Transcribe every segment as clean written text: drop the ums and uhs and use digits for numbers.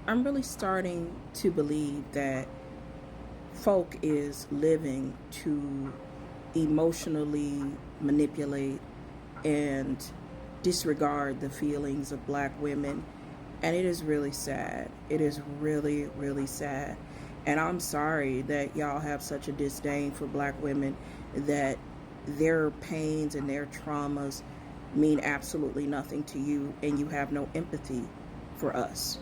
I'm really starting to believe that folk is living to emotionally manipulate and disregard the feelings of black women. And it is really sad. It is really, really sad. And I'm sorry that y'all have such a disdain for black women, that their pains and their traumas mean absolutely nothing to you and you have no empathy for us.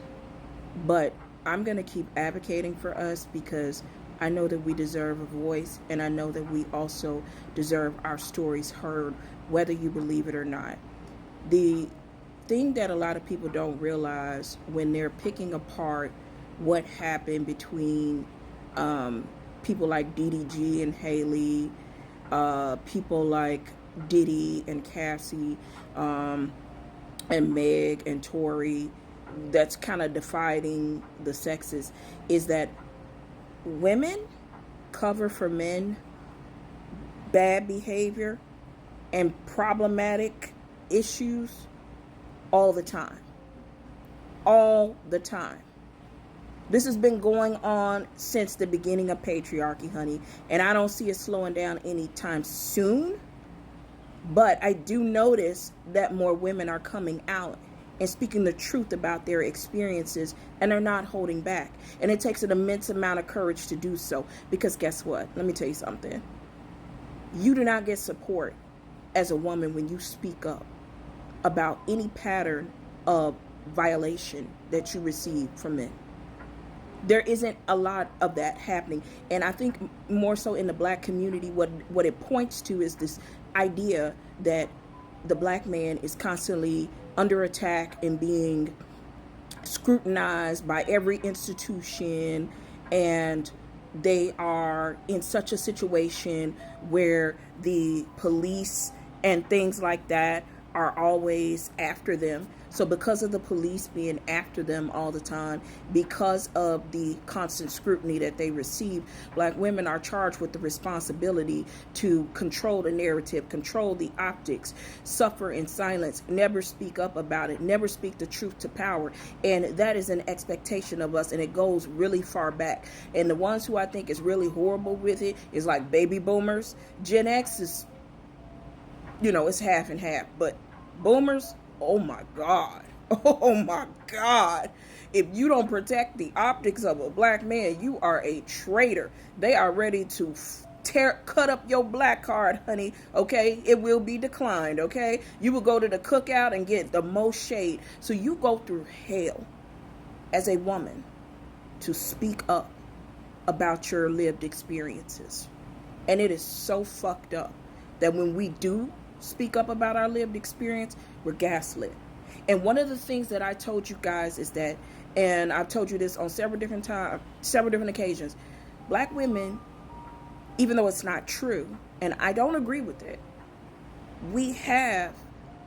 But I'm going to keep advocating for us because I know that we deserve a voice, and I know that we also deserve our stories heard, whether you believe it or not. The thing that a lot of people don't realize when they're picking apart what happened between people like DDG and Hallie, people like Diddy and Cassie, and Meg and Torey, that's kind of dividing the sexes, is that women cover for men bad behavior and problematic issues all the time. All the time. This has been going on since the beginning of patriarchy, honey, and I don't see it slowing down anytime soon. But I do notice that more women are coming out and speaking the truth about their experiences, and are not holding back. And it takes an immense amount of courage to do so, because guess what? Let me tell you something. You do not get support as a woman when you speak up about any pattern of violation that you receive from men. There isn't a lot of that happening. And I think more so in the black community, what it points to is this idea that the black man is constantly under attack and being scrutinized by every institution, and they are in such a situation where the police and things like that are always after them. So because of the police being after them all the time, because of the constant scrutiny that they receive, black women are charged with the responsibility to control the narrative, control the optics, suffer in silence, never speak up about it, never speak the truth to power. And that is an expectation of us, and it goes really far back. And the ones who I think is really horrible with it is like baby boomers. Gen X is, it's half and half, but boomers, oh my God. Oh my God. If you don't protect the optics of a black man, you are a traitor. They are ready to cut up your black card, honey. Okay? It will be declined. Okay? You will go to the cookout and get the most shade. So you go through hell as a woman to speak up about your lived experiences. And it is so fucked up that when we do speak up about our lived experience, we're gaslit. And one of the things that I told you guys is that, and I've told you this on several different occasions, black women, even though it's not true, and I don't agree with it, we have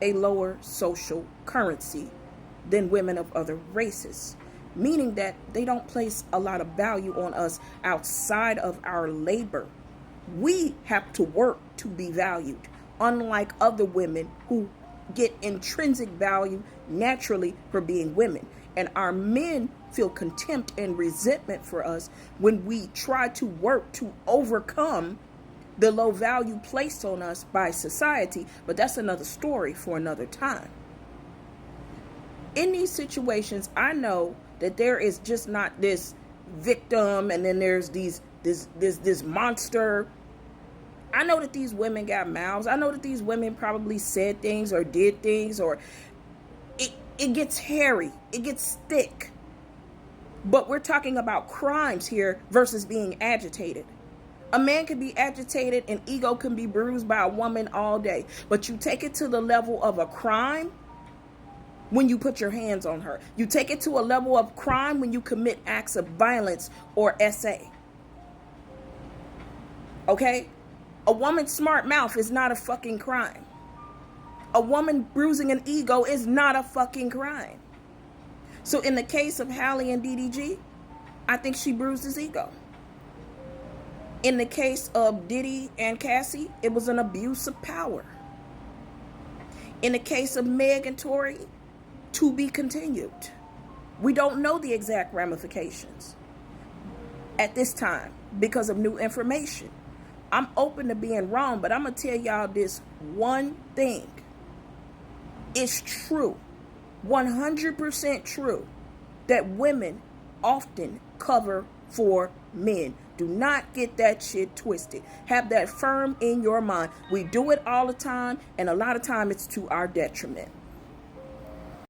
a lower social currency than women of other races, meaning that they don't place a lot of value on us outside of our labor. We have to work to be valued, unlike other women who get intrinsic value naturally for being women. And our men feel contempt and resentment for us when we try to work to overcome the low value placed on us by society. But that's another story for another time. In these situations, I know that there is just not this victim and then there's this monster. I know that these women got mouths. I know that these women probably said things or did things, or it gets hairy. It gets thick. But we're talking about crimes here versus being agitated. A man can be agitated and ego can be bruised by a woman all day. But you take it to the level of a crime when you put your hands on her. You take it to a level of crime when you commit acts of violence or SA. Okay? A woman's smart mouth is not a fucking crime. A woman bruising an ego is not a fucking crime. So in the case of Hallie and DDG, I think she bruised his ego. In the case of Diddy and Cassie, it was an abuse of power. In the case of Meg and Torey, to be continued. We don't know the exact ramifications at this time because of new information. I'm open to being wrong, but I'm going to tell y'all this one thing. It's true, 100% true, that women often cover for men. Do not get that shit twisted. Have that firm in your mind. We do it all the time, and a lot of time it's to our detriment.